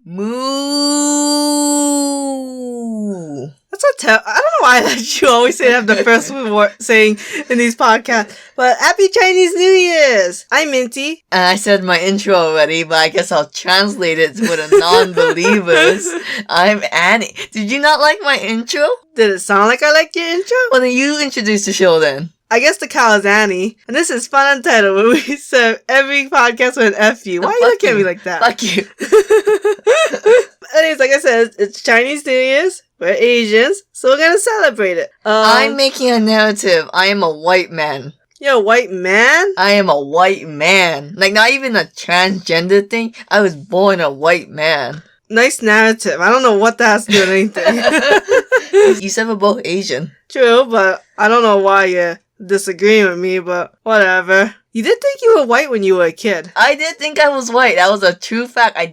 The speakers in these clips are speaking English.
Moo. That's a I don't know why you always say that the first saying in these podcasts. But happy Chinese New Year's! I'm Minty. And I said my intro already, but I guess I'll translate it for the non-believers. I'm Annie. Did you not like my intro? Did it sound like I liked your intro? Well, then you introduce the show then. I guess the cow is Annie, and this is FunUntitled, where we serve every podcast with an F you. Why are you looking at me like that? Fuck you. Anyways, like I said, it's Chinese New Year's. We're Asians, so we're gonna celebrate it. I'm making a narrative. I am a white man. You're a white man? I am a white man. Like, not even a transgender thing. I was born a white man. Nice narrative. I don't know what that has to do with anything. You said we're both Asian. True, but I don't know why you're disagreeing with me, but whatever. You did think you were white when you were a kid. I did think I was white. That was a true fact. I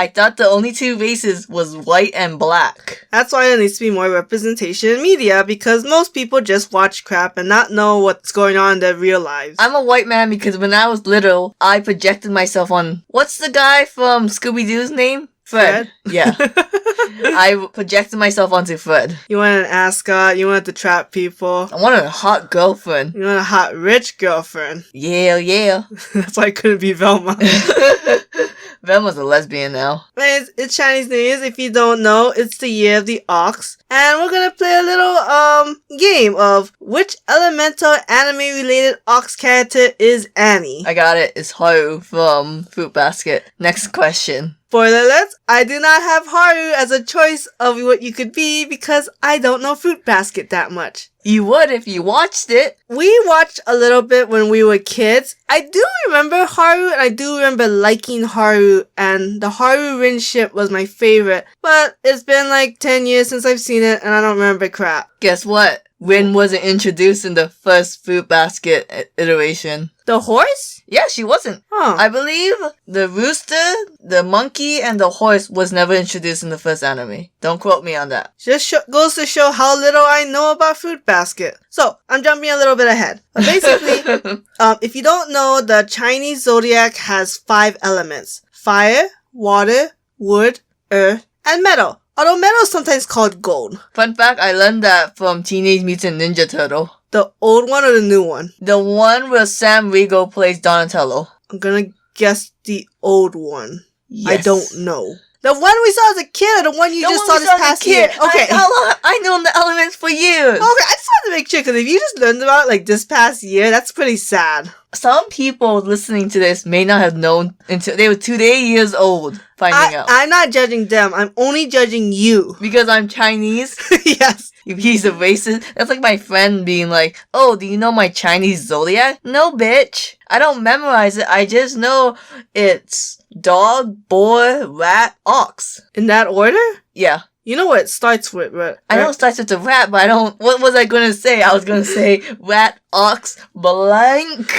thought the only two races was white and black. That's why there needs to be more representation in media, because most people just watch crap and not know what's going on in their real lives. I'm a white man because when I was little, I projected myself on... What's the guy from Scooby-Doo's name? Fred. Yeah. I projected myself onto Fred. You wanted an ascot. You wanted to trap people. I wanted a hot girlfriend. You wanted a hot rich girlfriend. Yeah. That's why I couldn't be Velma. Velma's a lesbian now. It's Chinese New Year's. If you don't know, it's the year of the ox. And we're gonna play a little game of which elemental anime-related ox character is Annie. I got it. It's Haru from Fruit Basket. Next question. Spoiler alert, I do not have Haru as a choice of what you could be because I don't know Fruit Basket that much. You would if you watched it. We watched a little bit when we were kids. I do remember Haru, and I do remember liking Haru, and the Haru-Rin ship was my favorite. But it's been like 10 years since I've seen it, and I don't remember crap. Guess what? Rin wasn't introduced in the first Fruit Basket iteration. The horse? Yeah, she wasn't. Huh. I believe the rooster, the monkey, and the horse was never introduced in the first anime. Don't quote me on that. Just goes to show how little I know about Fruit Basket. So, I'm jumping a little bit ahead. But basically, if you don't know, the Chinese zodiac has 5 elements. Fire, water, wood, earth, and metal. Although metal is sometimes called gold. Fun fact, I learned that from Teenage Mutant Ninja Turtle. The old one or the new one? The one where Sam Riegel plays Donatello. I'm gonna guess the old one. Yes. I don't know. The one we saw as a kid or the one you just saw this past year? Okay. I know the elements for years. Okay, I just wanted to make sure, because if you just learned about it like this past year, that's pretty sad. Some people listening to this may not have known until they were 2 years old finding out. I'm not judging them. I'm only judging you. Because I'm Chinese? Yes. You piece of racist. That's like my friend being like, oh, do you know my Chinese zodiac? No, bitch. I don't memorize it. I just know it's dog, boy, rat, ox. In that order? Yeah. You know what it starts with, right? I know it starts with the rat, but I don't... What was I going to say? I was going to say rat, ox, blank,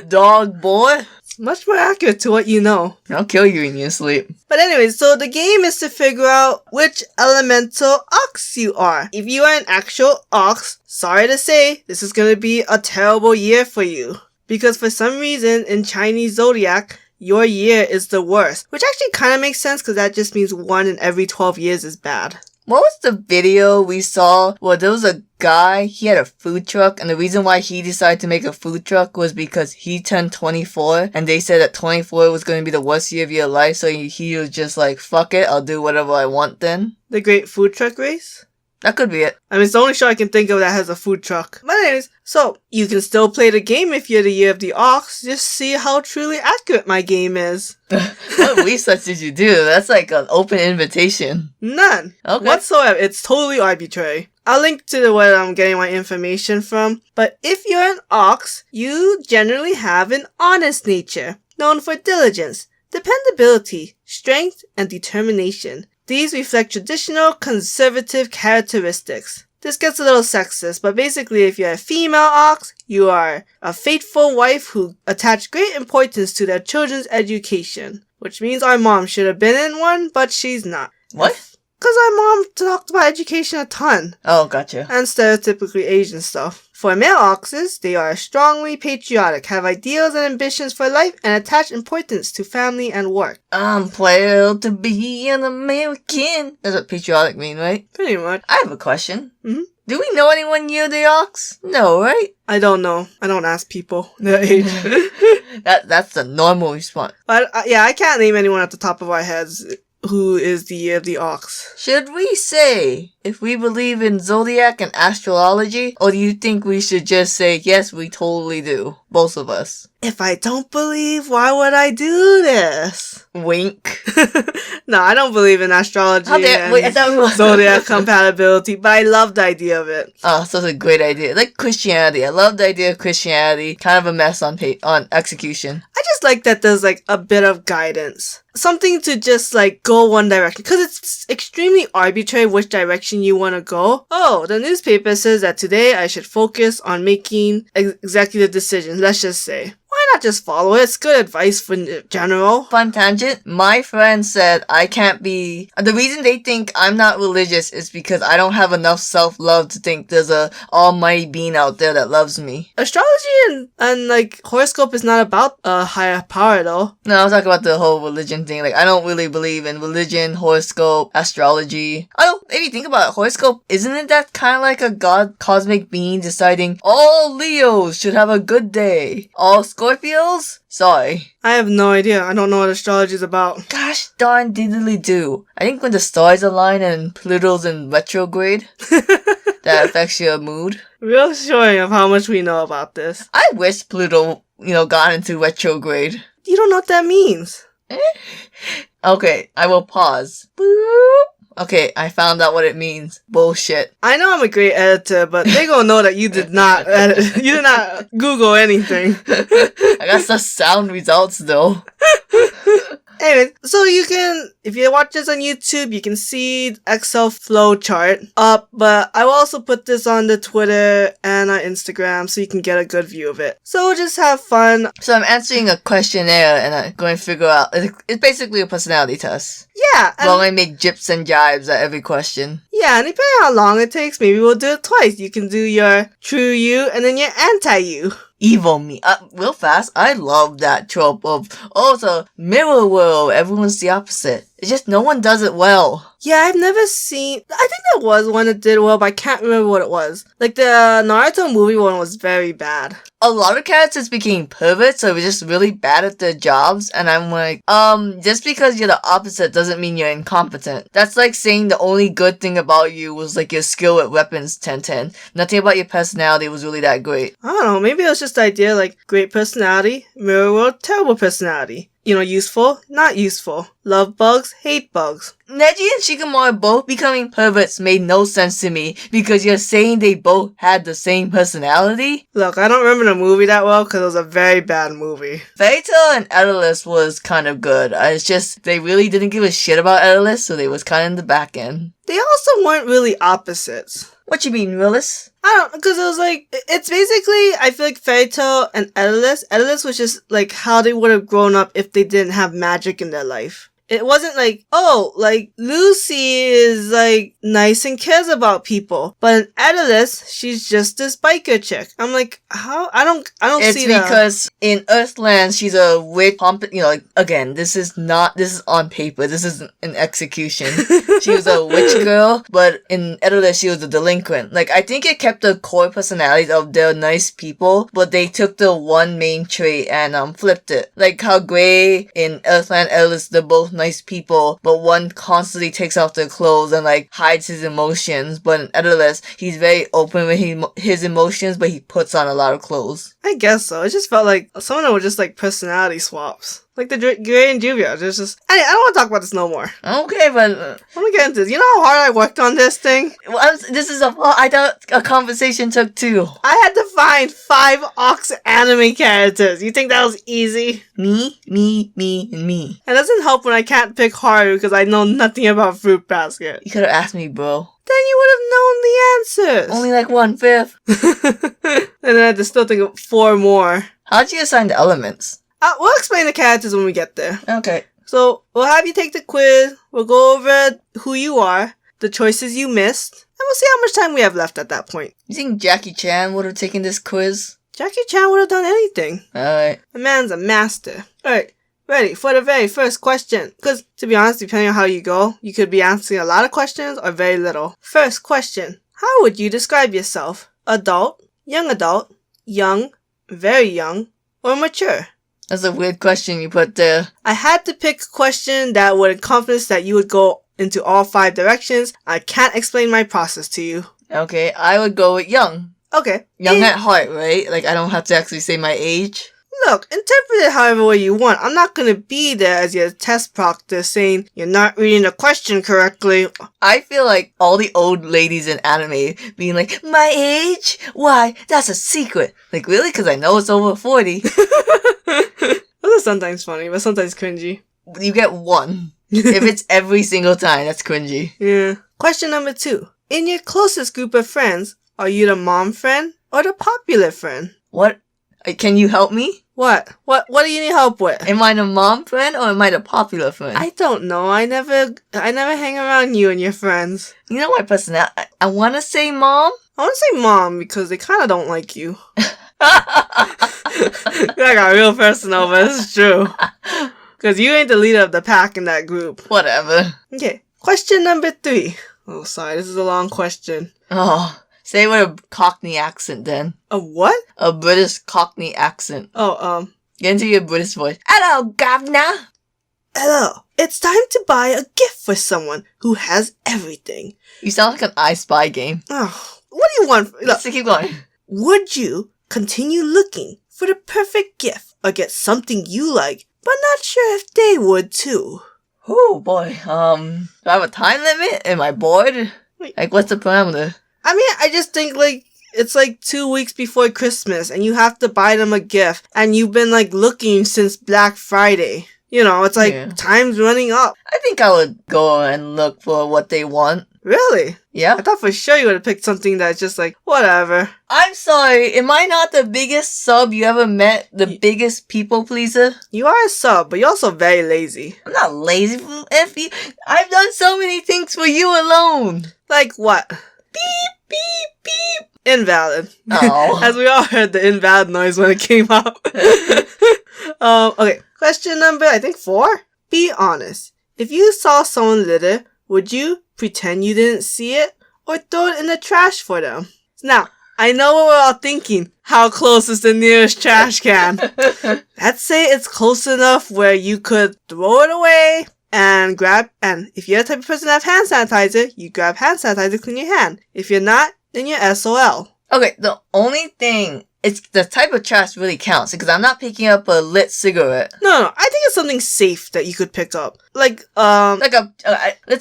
dog, boy. Much more accurate to what you know. I'll kill you in your sleep. But anyways, so the game is to figure out which elemental ox you are. If you are an actual ox, sorry to say, this is going to be a terrible year for you. Because for some reason, in Chinese zodiac, your year is the worst. Which actually kind of makes sense, because that just means 1 in every 12 years is bad. What was the video we saw where there was a guy, he had a food truck, and the reason why he decided to make a food truck was because he turned 24, and they said that 24 was going to be the worst year of your life, so he was just like, fuck it, I'll do whatever I want then. The Great Food Truck Race? That could be it. I mean, it's the only show I can think of that has a food truck. But anyways, so, you can still play the game if you're the year of the ox. Just see how truly accurate my game is. What research did you do? That's like an open invitation. None. Okay. Whatsoever. It's totally arbitrary. I'll link to where I'm getting my information from. But if you're an ox, you generally have an honest nature, known for diligence, dependability, strength, and determination. These reflect traditional conservative characteristics. This gets a little sexist, but basically if you're a female ox, you are a faithful wife who attach great importance to their children's education. Which means our mom should have been in one, but she's not. What? Because our mom talked about education a ton. Oh, gotcha. And stereotypically Asian stuff. For male oxes, they are strongly patriotic, have ideals and ambitions for life, and attach importance to family and work. I'm proud to be an American. That's what patriotic mean, right? Pretty much. I have a question. Mhm. Do we know anyone near the ox? No, right? I don't know. I don't ask people their age. That's the normal response. But yeah, I can't name anyone at the top of our heads who is the year of the ox. Should we say if we believe in zodiac and astrology, or do you think we should just say, yes, we totally do? Both of us. If I don't believe, why would I do this? Wink. No, I don't believe in astrology and zodiac compatibility, but I love the idea of it. Oh, such a great idea. Like Christianity. I love the idea of Christianity. Kind of a mess on execution. I just like that there's like a bit of guidance. Something to just like go one direction. Because it's extremely arbitrary which direction you want to go. Oh, the newspaper says that today I should focus on making executive decisions, let's just say. Why not just follow it? It's good advice for general. Fun tangent. My friend said I can't be... The reason they think I'm not religious is because I don't have enough self-love to think there's a almighty being out there that loves me. Astrology and like horoscope is not about a higher power though. No, I'm talking about the whole religion thing. Like, I don't really believe in religion, horoscope, astrology. Oh, if you think about it, horoscope, isn't it that kind of like a god cosmic being deciding all Leos should have a good day? All Scorpios? Sorry. I have no idea. I don't know what astrology is about. Gosh darn diddly do. I think when the stars align and Pluto's in retrograde, that affects your mood. Real showing of how much we know about this. I wish Pluto, got into retrograde. You don't know what that means. Okay, I will pause. Boop. Okay, I found out what it means. Bullshit. I know I'm a great editor, but they gonna know that you did not edit. You did not Google anything. I got some sound results though. Anyway, so you can, if you watch this on YouTube, you can see Excel flow chart up, but I will also put this on the Twitter and on Instagram so you can get a good view of it. So just have fun. So I'm answering a questionnaire and I'm going to figure out, it's basically a personality test. Yeah. Well, I make jips and jibes at every question. Yeah, and depending on how long it takes, maybe we'll do it twice. You can do your true you and then your anti-you. Evil me. Real fast, I love that trope of, it's a mirror world, everyone's the opposite. It's just no one does it well. Yeah, I've never seen... I think there was one that did well, but I can't remember what it was. Like, the Naruto movie one was very bad. A lot of characters became perverts, so they were just really bad at their jobs, and I'm like, just because you're the opposite doesn't mean you're incompetent. That's like saying the only good thing about you was, like, your skill with weapons, 10-10. Nothing about your personality was really that great. I don't know, maybe it was just the idea, like, great personality, mirror world, terrible personality. Useful, not useful. Love bugs, hate bugs. Neji and Shikamaru both becoming perverts made no sense to me because you're saying they both had the same personality? Look, I don't remember the movie that well because it was a very bad movie. Fairy Tail and Edelus was kind of good. It's just, they really didn't give a shit about Edelus, so they was kind of in the back end. They also weren't really opposites. What you mean, Willis? I don't, because it was like, it's basically, I feel like Fairy Tail and Edelus was just like how they would have grown up if they didn't have magic in their life. It wasn't like, Lucy is like nice and cares about people. But in Edelus, she's just this biker chick. I'm like, how? I don't see that. It's because in Earthland, she's a witch, again, this is on paper. This isn't an execution. She was a witch girl, but in Edelus, she was a delinquent. Like, I think it kept the core personalities of their nice people, but they took the one main trait and flipped it. Like how Gray in Earthland, Edelus, they're both nice people, but one constantly takes off their clothes and like hides his emotions. But in Edelus, he's very open with his emotions, but he puts on a lot of clothes. I guess so. It just felt like some of them were just like personality swaps. Like the Gray and Juvia. There's just... I don't want to talk about this no more. Okay, but... Let me get into this. You know how hard I worked on this thing? I thought a conversation took 2. I had to find 5 Ox anime characters. You think that was easy? Me, and me. It doesn't help when I can't pick Haru because I know nothing about Fruit Basket. You could have asked me, bro. Then you would have known the answers. Only like 1/5. And then I had to still think of 4 more. How'd you assign the elements? We'll explain the characters when we get there. Okay. So, we'll have you take the quiz, we'll go over who you are, the choices you missed, we'll see how much time we have left at that point. You think Jackie Chan would have taken this quiz? Jackie Chan would have done anything. Alright. The man's a master. Alright, ready for the very first question. Because, to be honest, depending on how you go, you could be answering a lot of questions or very little. First question. How would you describe yourself? Adult, young, very young, or mature? That's a weird question you put there. I had to pick a question that would encompass that you would go into all 5 directions. I can't explain my process to you. Okay, I would go with young. Okay. Young at heart, right? Like, I don't have to actually say my age. Look, interpret it however way you want. I'm not gonna be there as your test proctor saying you're not reading the question correctly. I feel like all the old ladies in anime being like, my age? Why? That's a secret. Like, really? Because I know it's over 40. Those are sometimes funny, but sometimes cringy. You get 1. If it's every single time, that's cringy. Yeah. Question number 2. In your closest group of friends, are you the mom friend or the popular friend? What? Can you help me? What do you need help with? Am I the mom friend or am I the popular friend? I don't know. I never hang around you and your friends. You know my personality. I want to say mom. I want to say mom because they kind of don't like you. That got real personal, but it's true. Because you ain't the leader of the pack in that group. Whatever. Okay. Question number 3. Oh, sorry. This is a long question. Oh, say it with a Cockney accent then. A what? A British Cockney accent. Oh, Get into your British voice. Hello, governor. Hello. It's time to buy a gift for someone who has everything. You sound like an I Spy game. Oh, what do you want? Look, Let's keep going. would you continue looking for the perfect gift or get something you like, but not sure if they would too? Oh boy. Do I have a time limit? Am I bored? Like, what's the parameter? I mean, I just think it's 2 weeks before Christmas and you have to buy them a gift and you've been looking since Black Friday. You know, it's time's running up. I think I would go and look for what they want. Really? Yeah. I thought for sure you would have picked something that's just whatever. I'm sorry, am I not the biggest sub you ever met? The biggest people pleaser? You are a sub, but you're also very lazy. I'm not lazy for F you. I've done so many things for you alone. Like what? Beep, beep, beep. Invalid. Oh. As we all heard the invalid noise when it came out. Okay. Question number, I think 4. Be honest. If you saw someone litter, would you pretend you didn't see it or throw it in the trash for them? Now, I know what we're all thinking. How close is the nearest trash can? Let's say it's close enough where you could throw it away and if you're the type of person that have hand sanitizer, you grab hand sanitizer to clean your hand. If you're not, then you're SOL. Okay, the only thing, it's the type of trash really counts, because I'm not picking up a lit cigarette. No, I think it's something safe that you could pick up. Let's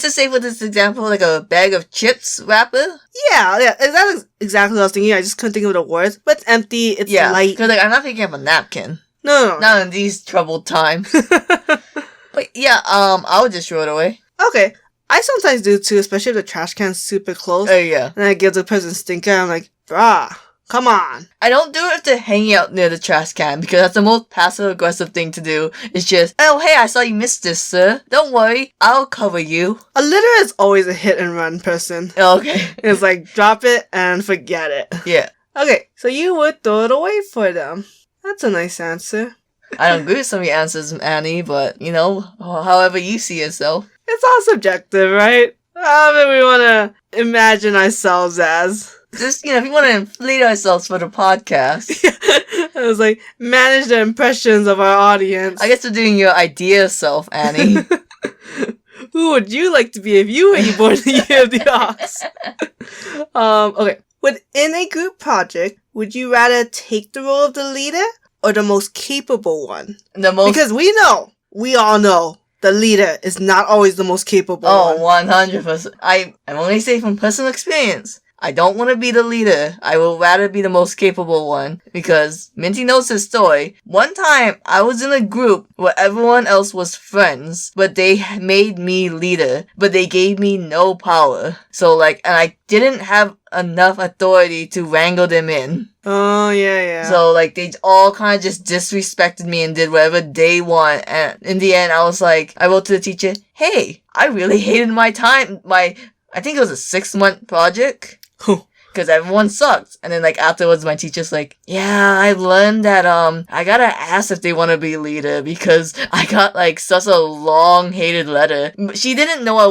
just say for this example, like a bag of chips wrapper? Yeah, that's exactly what I was thinking. I just couldn't think of the words. But it's empty, it's light. Because I'm not picking up a napkin. No. Not in these troubled times. But yeah, I would just throw it away. Okay. I sometimes do too, especially if the trash can's super close. Oh, yeah. And I give the person stinker, I'm like, brah, come on. I don't do it if they're hanging out near the trash can, because that's the most passive-aggressive thing to do. It's just, oh, hey, I saw you missed this, sir. Don't worry, I'll cover you. A litter is always a hit-and-run person. Okay. It's drop it and forget it. Yeah. Okay, so you would throw it away for them. That's a nice answer. I don't agree with some of your answers, Annie, but, however you see yourself. It's all subjective, right? However we want to imagine ourselves as. Just, if you want to inflate ourselves for the podcast. It was manage the impressions of our audience. I guess we're doing your idea self, Annie. Who would you like to be if you were born in the year of the ox? Okay. Within a group project, would you rather take the role of the leader or the most capable one? Because we all know, the leader is not always the most capable one. 100%. I'm only saying from personal experience. I don't want to be the leader. I will rather be the most capable one. Because Minty knows his story. One time, I was in a group where everyone else was friends, but they made me leader. But they gave me no power. So, and I didn't have enough authority to wrangle them in. Oh, yeah. So, they all kind of just disrespected me and did whatever they want. And in the end, I wrote to the teacher, hey, I really hated my I think it was a 6-month project. Because everyone sucked. And then, like, afterwards, my teacher's like, yeah, I learned that, I gotta ask if they want to be leader because I got, like, such a long, hated letter. She didn't know I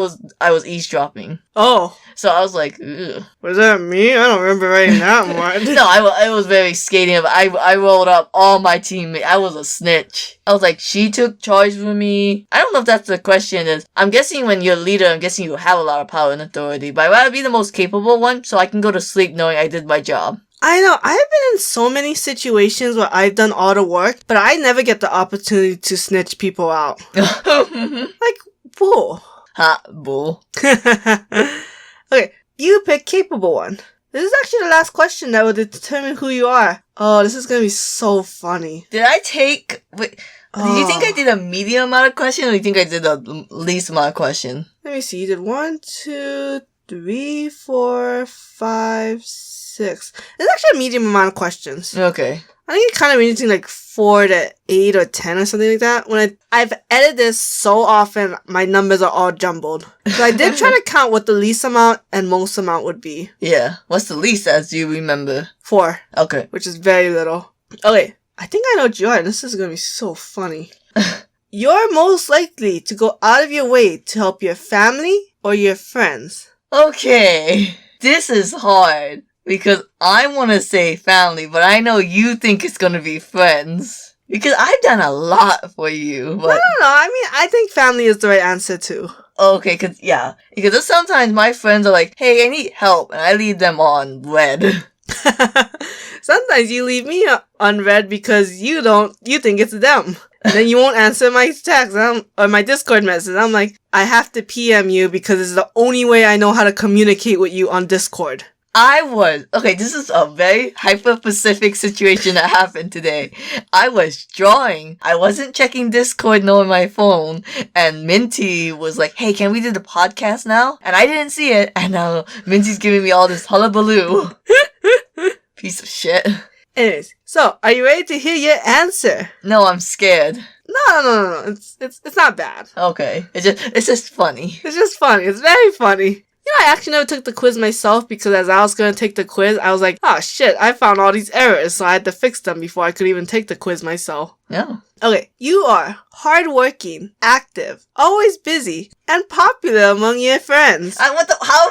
was eavesdropping. Oh. So I was like, ugh. Was that me? I don't remember writing that one. No, I was very skating. I rolled up all my teammates. I was a snitch. I was like, she took charge for me. I don't know if that's the question is. I'm guessing when you're a leader, I'm guessing you have a lot of power and authority. But I'd rather be the most capable one so I can go to sleep knowing I did my job. I know. I've been in so many situations where I've done all the work, but I never get the opportunity to snitch people out. Like, bull. Ha, bull. Okay, you pick capable one. This is actually the last question that will determine who you are. Oh, this is gonna be so funny. Did I take... Wait, did you think I did a medium amount of question or do you think I did the least amount of question? Let me see. You did 1, 2, 3, 4, 5, 6. It's actually a medium amount of questions. Okay. I think it kind of ranging like 4 to 8 or 10 or something like that. When I've edited this so often, my numbers are all jumbled. So I did try to count what the least amount and most amount would be. Yeah. What's the least as you remember? 4. Okay. Which is very little. Okay. I think I know what you are, and this is going to be so funny. You're most likely to go out of your way to help your family or your friends. Okay. This is hard. Because I want to say family, but I know you think it's going to be friends. Because I've done a lot for you. But... No. I mean, I think family is the right answer too. Okay, because sometimes my friends are like, hey, I need help. And I leave them on red. Sometimes you leave me on red because you think it's them. And then you won't answer my text or my Discord message. I'm like, I have to PM you because it's the only way I know how to communicate with you on Discord. This is a very hyper-specific situation that happened today. I was drawing. I wasn't checking Discord nor my phone. And Minty was like, hey, can we do the podcast now? And I didn't see it. And now Minty's giving me all this hullabaloo. Piece of shit. Anyways, so are you ready to hear your answer? No, I'm scared. No. It's not bad. Okay. It's just funny. It's just funny. It's very funny. You know, I actually never took the quiz myself because as I was going to take the quiz, I was like, oh shit, I found all these errors, so I had to fix them before I could even take the quiz myself. Yeah. Okay, you are hardworking, active, always busy, and popular among your friends. How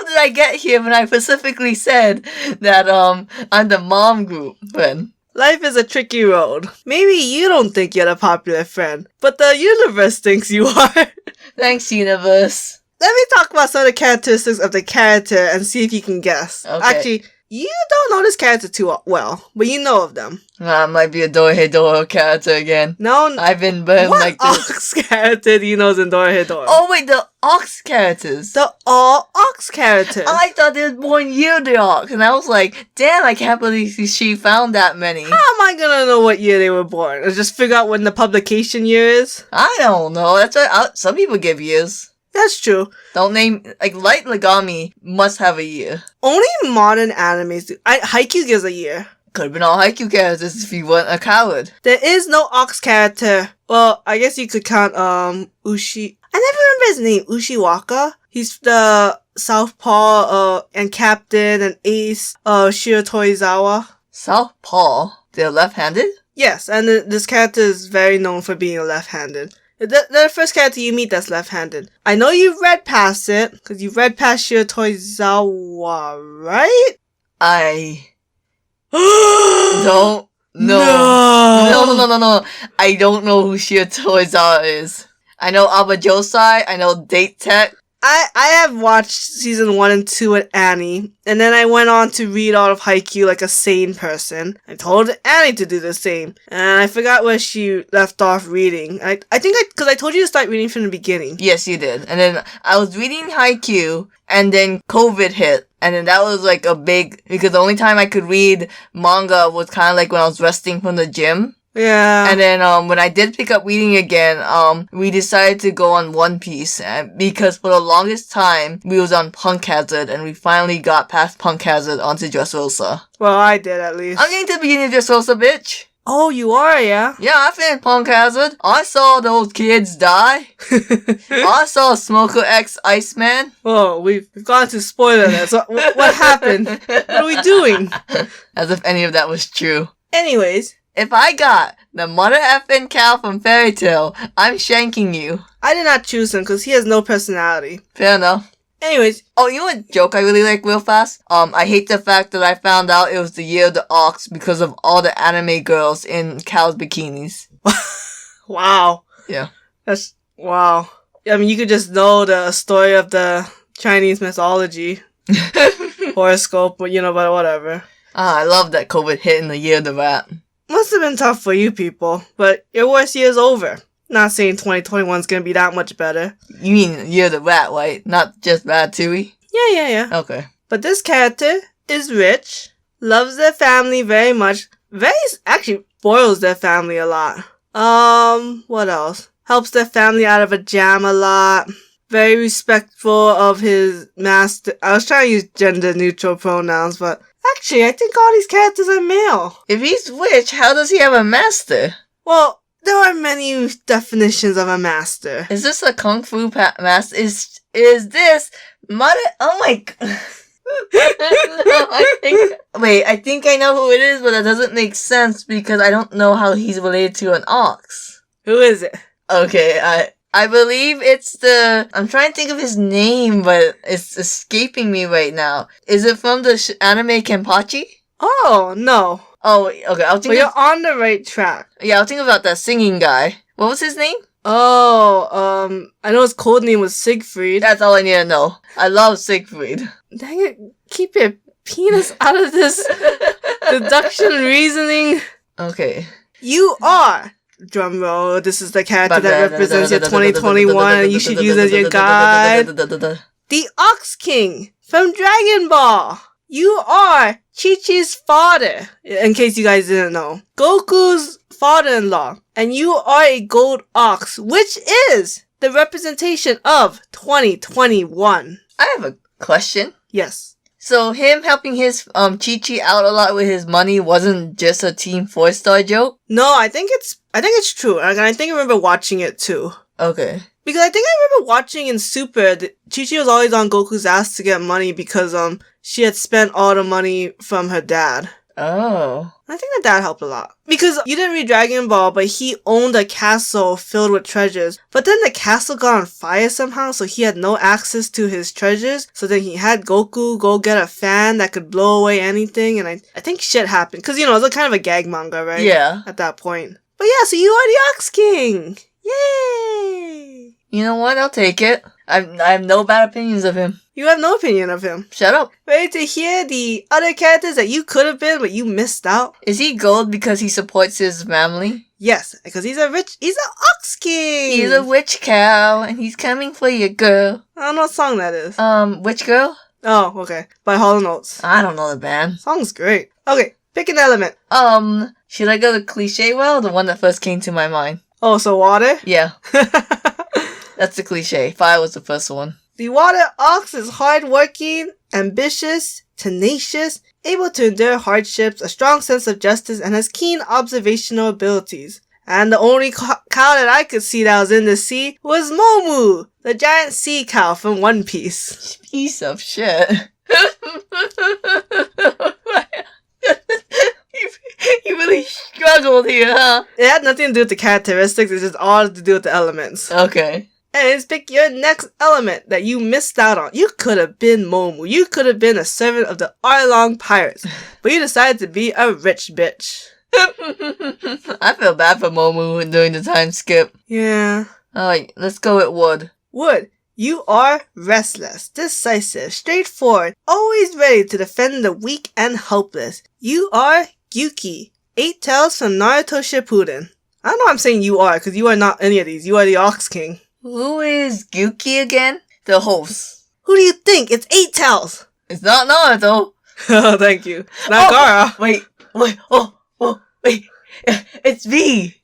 did I get here when I specifically said that I'm the mom group friend? Life is a tricky road. Maybe you don't think you're the popular friend, but the universe thinks you are. Thanks, universe. Let me talk about some of the characteristics of the character and see if you can guess. Okay. Actually, you don't know this character too well, but you know of them. Might be a Dorohedoro character again. No, I've been burned what like this. Ox character do you know is in Dorohedoro? Oh wait, the Ox characters. The all Ox characters. I thought they were born year the Ox, and I was like, damn, I can't believe she found that many. How am I gonna know what year they were born? Or just figure out when the publication year is? I don't know. That's why some people give years. That's true. Don't name, like, Light Legami must have a year. Only modern animes do. Haikyuu gives a year. Could have been all Haikyuu characters if you weren't a coward. There is no Ox character. Well, I guess you could count, Ushi. I never remember his name. Ushiwaka? He's the Southpaw, and Captain and Ace, Shiratorizawa. Southpaw? They're left-handed? Yes, and this character is very known for being left-handed. They're the first character you meet that's left-handed. I know you've read past it, because you've read past Shiratorizawa, right? I don't know. No. I don't know who Shiratorizawa is. I know Abajosai, I know Date Tech. I have watched season 1 and 2 with Annie, and then I went on to read all of Haikyuu like a sane person. I told Annie to do the same, and I forgot where she left off reading. I think because I told you to start reading from the beginning. Yes, you did. And then I was reading Haikyuu, and then COVID hit. And then that was like a big, because the only time I could read manga was kind of like when I was resting from the gym. Yeah. And then, when I did pick up reading again, we decided to go on One Piece, because for the longest time, we was on Punk Hazard, and we finally got past Punk Hazard onto Dressrosa. Well, I did at least. I'm getting to the beginning of Dressrosa, bitch! Oh, you are, yeah? Yeah, I've been Punk Hazard. I saw those kids die. I saw Smoker X Iceman. Oh, we've gone to spoiler that. So what happened? What are we doing? As if any of that was true. Anyways, if I got the mother effing cow from Fairy Tale, I'm shanking you. I did not choose him because he has no personality. Fair enough. Anyways. Oh, you know what joke I really like real fast? I hate the fact that I found out it was the year of the ox because of all the anime girls in cow's bikinis. Wow. Yeah. That's, wow. I mean, you could just know the story of the Chinese mythology. Horoscope, but but whatever. I love that COVID hit in the year of the rat. Must have been tough for you people, but your worst year's over. Not saying 2021's gonna be that much better. You mean year of the rat, right? Not just Ratatouille? Yeah. Okay. But this character is rich, loves their family very much, actually spoils their family a lot. What else? Helps their family out of a jam a lot. Very respectful of his master. I was trying to use gender neutral pronouns, but actually I think all these characters are male. If he's rich, how does he have a master? Well, there are many definitions of a master. Is this a kung fu master? Is this mother? Oh my god. I think I know who it is, but that doesn't make sense because I don't know how he's related to an ox. Who is it? Okay, I believe it's I'm trying to think of his name, but it's escaping me right now. Is it from the anime Kenpachi? Oh, no. Oh, okay, I'll think. But you're on the right track. Yeah, I'll think about that singing guy. What was his name? Oh, I know his code name was Siegfried. That's all I need to know. I love Siegfried. Dang it, keep your penis out of this deduction reasoning. Okay. You are, drum roll, this is the character that represents your 2021 and you should use as your guide. The Ox King from Dragon Ball. You are Chi-Chi's father, in case you guys didn't know. Goku's father-in-law. And you are a gold ox, which is the representation of 2021. I have a question. Yes. So him helping his Chi-Chi out a lot with his money wasn't just a Team 4-star joke? No, I think it's true. And I think I remember watching it too. Okay. Because I think I remember watching in Super, Chi-Chi was always on Goku's ass to get money because she had spent all the money from her dad. Oh. I think that helped a lot. Because you didn't read Dragon Ball, but he owned a castle filled with treasures. But then the castle got on fire somehow, so he had no access to his treasures. So then he had Goku go get a fan that could blow away anything. And I think shit happened. Because, it was a kind of a gag manga, right? Yeah. At that point. But yeah, so you are the Ox King! Yay! You know what? I'll take it. I have no bad opinions of him. You have no opinion of him. Shut up. Ready to hear the other characters that you could have been, but you missed out? Is he gold because he supports his family? Yes, because he's an Ox King! He's a witch cow, and he's coming for you, girl. I don't know what song that is. Witch Girl? Oh, okay. By Hall & Oates. I don't know the band. Song's great. Okay, pick an element. Should I go the cliche well, or the one that first came to my mind? Oh, so water? Yeah. That's the cliche. Fire was the first one. The water ox is hardworking, ambitious, tenacious, able to endure hardships, a strong sense of justice, and has keen observational abilities. And the only cow that I could see that was in the sea was Momu, the giant sea cow from One Piece. Piece of shit. You really struggled here, huh? It had nothing to do with the characteristics, it's just all to do with the elements. Okay. And let's pick your next element that you missed out on. You could have been Momu. You could have been a servant of the Arlong Pirates. But you decided to be a rich bitch. I feel bad for Momu during the time skip. Yeah. Alright, let's go with Wood. Wood. You are restless, decisive, straightforward, always ready to defend the weak and helpless. You are Gyuki, 8 Tails from Naruto Shippuden. I don't know why I'm saying you are, because you are not any of these. You are the Ox King. Who is Gyuki again? The host. Who do you think? It's 8 Tails. It's not Naruto. Oh, thank you. It's not Gaara. Wait. It's V.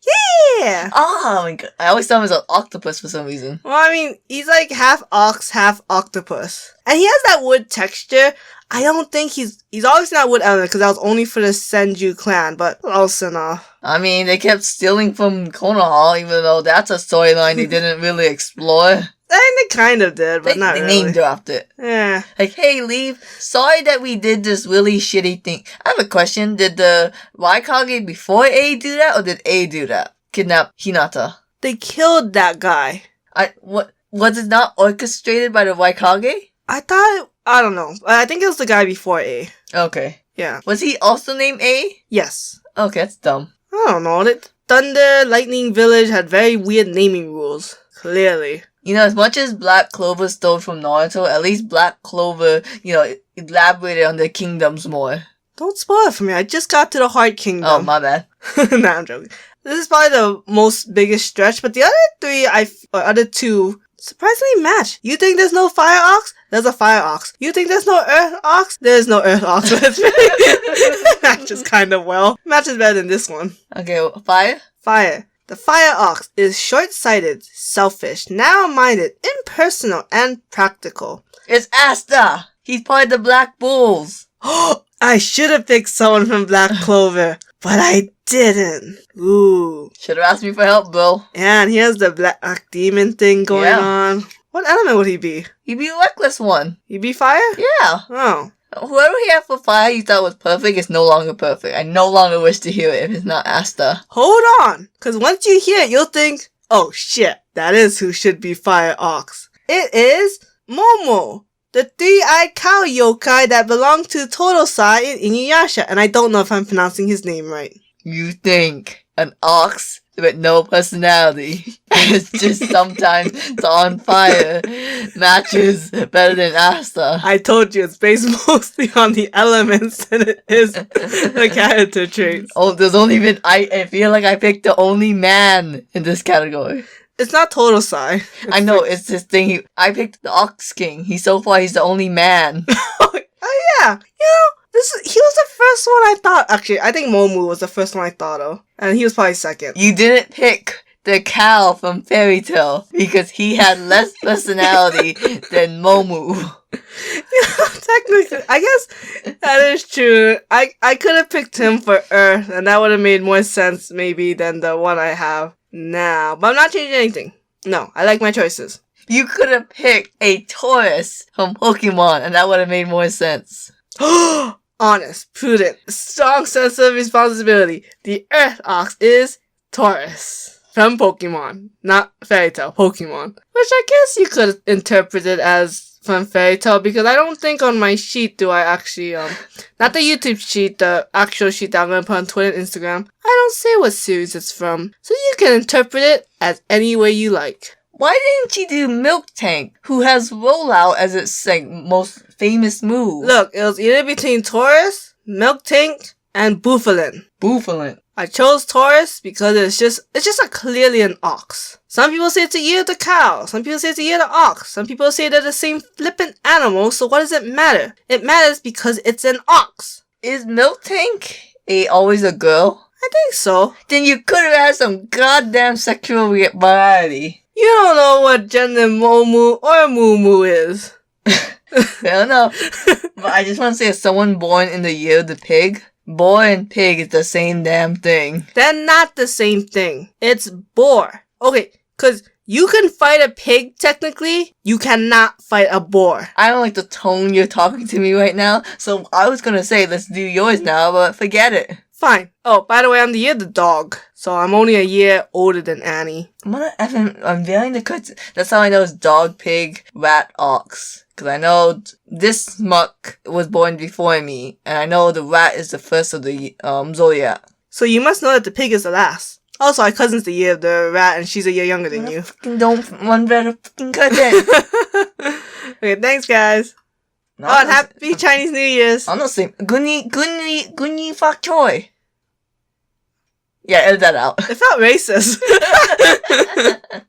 Yeah. Oh my god. I always thought he was an octopus for some reason. Well, I mean, he's like half ox, half octopus. And he has that wood texture. I don't think he's obviously not wood element because that was only for the Senju clan, but close enough. I mean, they kept stealing from Konoha, even though that's a storyline they didn't really explore. I mean, they kind of did, but not they really. name dropped it. Yeah. Like, hey, Leave, sorry that we did this really shitty thing. I have a question. Did the Waikage before A do that, or did A do that? Kidnap Hinata? They killed that guy. Was it not orchestrated by the Waikage? I don't know. I think it was the guy before A. Okay. Yeah. Was he also named A? Yes. Okay, that's dumb. I don't know. Thunder, Lightning Village had very weird naming rules. Clearly. You know, as much as Black Clover stole from Naruto, at least Black Clover, elaborated on their kingdoms more. Don't spoil it for me. I just got to the Heart Kingdom. Oh, my bad. Nah, I'm joking. This is probably the most biggest stretch, but the other two surprisingly match. You think there's no Fire Ox? There's a Fire Ox. You think there's no Earth Ox? There's no Earth Ox. Matches kind of well. Matches better than this one. Okay, well, Fire? Fire. The Fire Ox is short-sighted, selfish, narrow-minded, impersonal, and practical. It's Asta! He's part of the Black Bulls! I should have picked someone from Black Clover, but I didn't. Ooh. Should've asked me for help, Bill. Yeah, and he has the black demon thing going on. What element would he be? He'd be a reckless one. He'd be fire? Yeah. Oh. Whoever he had for fire you thought was perfect is no longer perfect. I no longer wish to hear it if it's not Asta. Hold on, because once you hear it, you'll think, oh shit, that is who should be Fire Ox. It is Momo, the three-eyed cow yokai that belonged to Totosai in Inuyasha, and I don't know if I'm pronouncing his name right. You think an ox with no personality is just sometimes on fire matches better than Asta? I told you it's based mostly on the elements than it is the character traits. Oh, there's only been I feel like I picked the only man in this category. It's not Totosai. I know, it's this thing. I picked the Ox King. He's the only man. Oh yeah. He was the first one I thought. Actually, I think Momu was the first one I thought of. And he was probably second. You didn't pick the cow from Fairy Tail because he had less personality than Momu. Technically, I guess that is true. I could have picked him for Earth, and that would have made more sense maybe than the one I have now. But I'm not changing anything. No, I like my choices. You could have picked a Taurus from Pokemon, and that would have made more sense. Honest, prudent, strong sense of responsibility. The Earth Ox is Taurus from Pokemon, not Fairy Tail, Pokemon. Which I guess you could interpret it as from Fairy Tail, because I don't think on my sheet do I actually, not the YouTube sheet, the actual sheet that I'm going to put on Twitter and Instagram, I don't say what series it's from. So you can interpret it as any way you like. Why didn't you do Milk Tank, who has Rollout as its most famous move? Look, it was either between Taurus, Milk Tank, and Bouffalant. Bouffalant. I chose Taurus because it's just clearly an ox. Some people say it's a year of the cow. Some people say it's a year of the ox. Some people say they're the same flippin' animal, so what does it matter? It matters because it's an ox. Is Milk Tank always a girl? I think so. Then you could have had some goddamn sexual variety. You don't know what gender Momu or Mumu is. Fair enough. But I just want to say, as someone born in the year of the pig, boar and pig is the same damn thing. They're not the same thing. It's boar. Okay, because you can fight a pig, technically. You cannot fight a boar. I don't like the tone you're talking to me right now, so I was gonna say, let's do yours now, but forget it. Fine. Oh, by the way, I'm the year of the dog, so I'm only a year older than Annie. I'm bearing the cuts. That's how I know it's dog, pig, rat, ox. Because I know this muck was born before me, and I know the rat is the first of the zodiac. So you must know that the pig is the last. Also, our cousin's the year of the rat, and she's a year younger than you. One better fucking cousin. Okay, thanks, guys. No, and happy Chinese New Year's. I'm not saying Gunny Fak Choi. Yeah, edit that out. It felt racist.